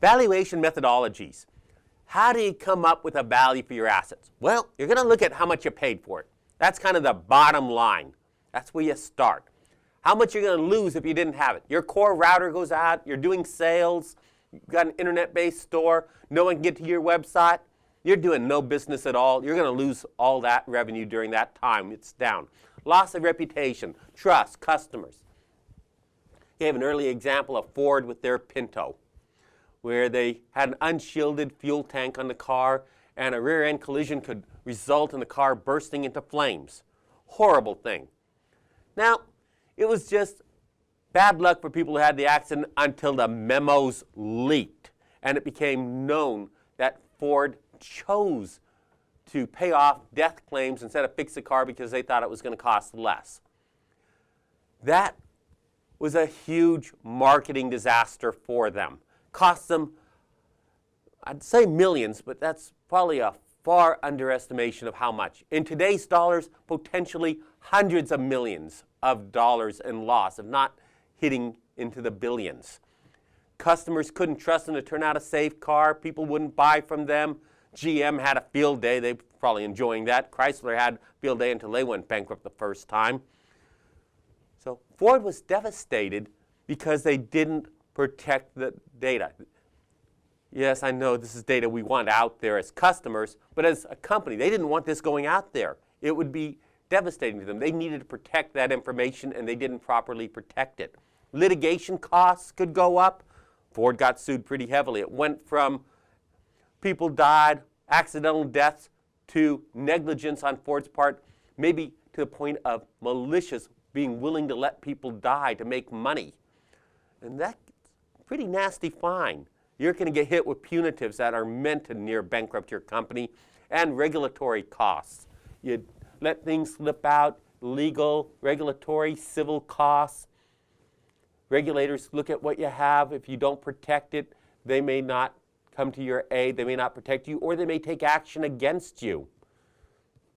Valuation methodologies. How do you come up with a value for your assets? Well, you're going to look at how much you paid for it. That's kind of the bottom line. That's where you start. How much you're going to lose if you didn't have it. Your core router goes out, you're doing sales, you've got an internet-based store, no one can get to your website, you're doing no business at all. You're going to lose all that revenue during that time. It's down. Loss of reputation, trust, customers. You have an early example of Ford with their Pinto, where they had an unshielded fuel tank on the car, and a rear-end collision could result in the car bursting into flames. Horrible thing. Now, it was just bad luck for people who had the accident until the memos leaked, and it became known that Ford chose to pay off death claims instead of fix the car because they thought it was going to cost less. That was a huge marketing disaster for them. Cost them, I'd say millions, but that's probably a far underestimation of how much. In today's dollars, potentially hundreds of millions of dollars in loss, if not hitting into the billions. Customers couldn't trust them to turn out a safe car. People wouldn't buy from them. GM had a field day. They were probably enjoying that. Chrysler had a field day until they went bankrupt the first time. So Ford was devastated because they didn't protect the data. Yes, I know this is data we want out there as customers, but as a company, they didn't want this going out there. It would be devastating to them. They needed to protect that information, and they didn't properly protect it. Litigation costs could go up. Ford got sued pretty heavily. It went from people died, accidental deaths, to negligence on Ford's part, maybe to the point of malicious being willing to let people die to make money. And that's a pretty nasty fine. You're going to get hit with punitives that are meant to near bankrupt your company, and regulatory costs. You let things slip out, legal, regulatory, civil costs. Regulators look at what you have. If you don't protect it, they may not come to your aid, they may not protect you, or they may take action against you.